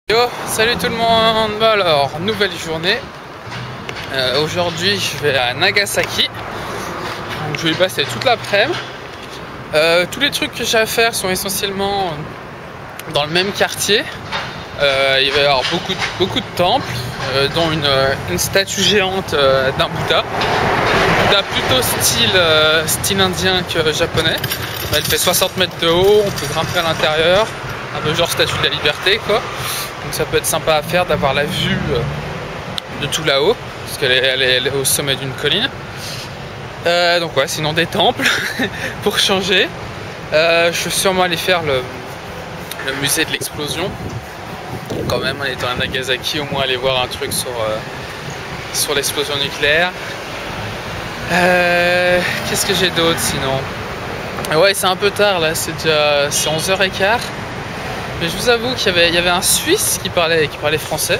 Yo, salut tout le monde. Alors, nouvelle journée. Aujourd'hui, je vais à Nagasaki. Donc, je vais y passer toute l'après-midi. Tous les trucs que j'ai à faire sont essentiellement dans le même quartier. Il va y avoir beaucoup de temples, dont une statue géante d'un Bouddha. Bouddha plutôt style indien que japonais. Elle fait 60 mètres de haut, on peut grimper à l'intérieur. Un peu genre statue de la liberté, quoi. Donc ça peut être sympa à faire d'avoir la vue de tout là-haut, parce qu'elle est au sommet d'une colline. Donc ouais, sinon des temples pour changer. Je suis sûrement allé faire le musée de l'explosion. Quand même, en étant à Nagasaki, au moins aller voir un truc sur l'explosion nucléaire. Qu'est-ce que j'ai d'autre sinon? Ouais, c'est un peu tard là, c'est 11h15. Mais je vous avoue qu'il y avait un Suisse qui parlait français.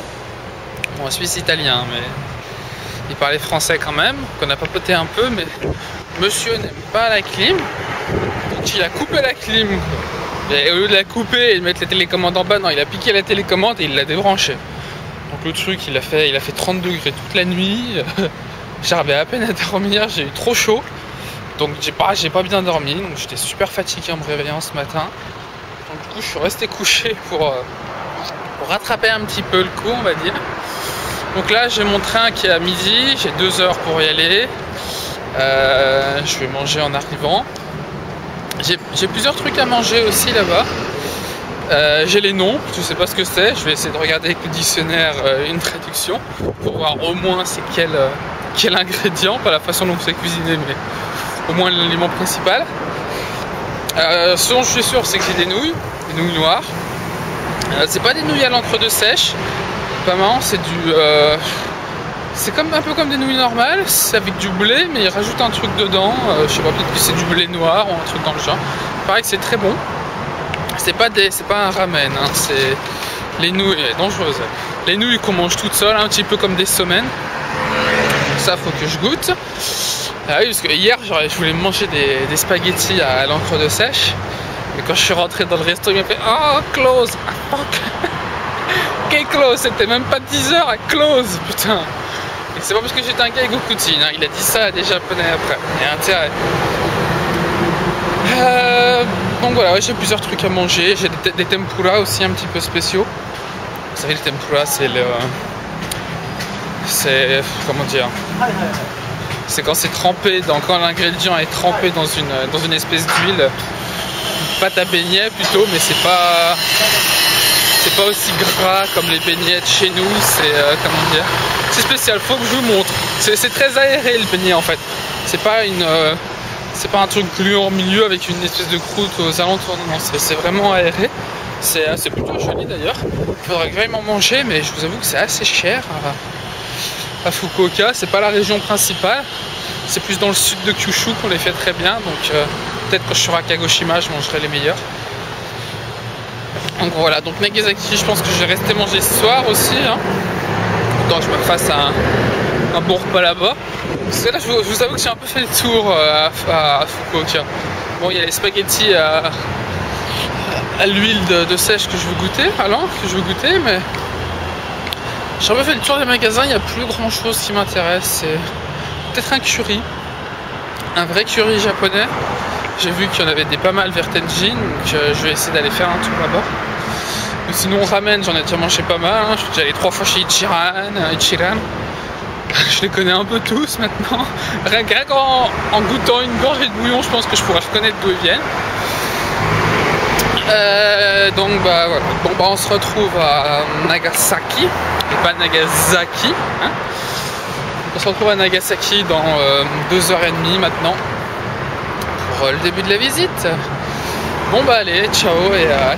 Bon, un Suisse italien, mais il parlait français quand même. Qu'on a papoté un peu, mais monsieur n'aime pas la clim. Donc il a coupé la clim, quoi. Et au lieu de la couper et de mettre la télécommande en bas, non, il a piqué la télécommande et il l'a débranchée. Donc le truc, il a fait 30 degrés toute la nuit. J'arrivais à peine à dormir, j'ai eu trop chaud. Donc j'ai pas bien dormi, donc j'étais super fatigué en me réveillant ce matin. Donc du coup je suis resté couché pour rattraper un petit peu le coup, on va dire. Donc là j'ai mon train qui est à midi, j'ai 2 heures pour y aller. Je vais manger en arrivant. J'ai plusieurs trucs à manger aussi là-bas. J'ai les noms, je sais pas ce que c'est. Je vais essayer de regarder avec le dictionnaire une traduction pour voir au moins c'est quel ingrédient, pas la façon dont c'est cuisiné, mais au moins l'aliment principal. Ce dont je suis sûr, c'est que j'ai des nouilles noires. C'est pas des nouilles à l'encre de sèche, pas marrant, c'est c'est un peu comme des nouilles normales, c'est avec du blé, mais ils rajoutent un truc dedans. Je sais pas, peut-être que c'est du blé noir ou un truc dans le genre. Il paraît que c'est très bon. C'est pas un ramen, hein, c'est les nouilles dangereuses. Les nouilles qu'on mange toutes seules, un petit peu comme des sommen. Ça, faut que je goûte. Ah oui, parce que hier, je voulais manger des spaghettis à l'encre de sèche. Mais quand je suis rentré dans le resto, il m'a fait « Oh, close! Ah, fuck! » Ok, close, c'était même pas 10 heures, close, putain! Et c'est pas parce que j'étais un gars Gokutin, hein, il a dit ça à des japonais après. Il y a intérêt. Donc voilà, ouais, j'ai plusieurs trucs à manger. J'ai des tempura aussi un petit peu spéciaux. Vous savez, le tempura, c'est comment dire? C'est quand c'est trempé, quand l'ingrédient est trempé dans une espèce d'huile, une pâte à beignets plutôt, mais c'est pas aussi gras comme les beignets de chez nous. C'est comment dire? C'est spécial. Faut que je vous montre. C'est très aéré le beignet en fait. C'est pas un truc gluant au milieu avec une espèce de croûte aux alentours. Non, c'est vraiment aéré. C'est plutôt joli d'ailleurs. Il faudrait que j'aille m'en manger, mais je vous avoue que c'est assez cher. À Fukuoka, c'est pas la région principale, c'est plus dans le sud de Kyushu qu'on les fait très bien, donc peut-être quand je serai à Kagoshima je mangerai les meilleurs. Donc voilà, donc Nagasaki, je pense que je vais rester manger ce soir aussi, hein. Donc je me fasse un bon repas là-bas. Parce que là je vous avoue que j'ai un peu fait le tour à Fukuoka. Bon, il y a les spaghettis à l'huile de sèche que je veux goûter, mais j'ai un peu fait le tour des magasins, il n'y a plus grand chose qui m'intéresse. C'est peut-être un curry, un vrai curry japonais. J'ai vu qu'il y en avait pas mal vers Tenjin, donc je vais essayer d'aller faire un tour là-bas. Ou sinon ramen, j'en ai déjà mangé pas mal, hein. Je suis déjà allé 3 fois chez Ichiran. Je les connais un peu tous maintenant. Rien qu'en goûtant une gorgée de bouillon, je pense que je pourrais reconnaître d'où ils viennent. Donc bah voilà. Bon bah on se retrouve à Nagasaki et pas Nagasaki, hein. On se retrouve à Nagasaki dans 2h30 maintenant pour le début de la visite. Bon bah allez, ciao et à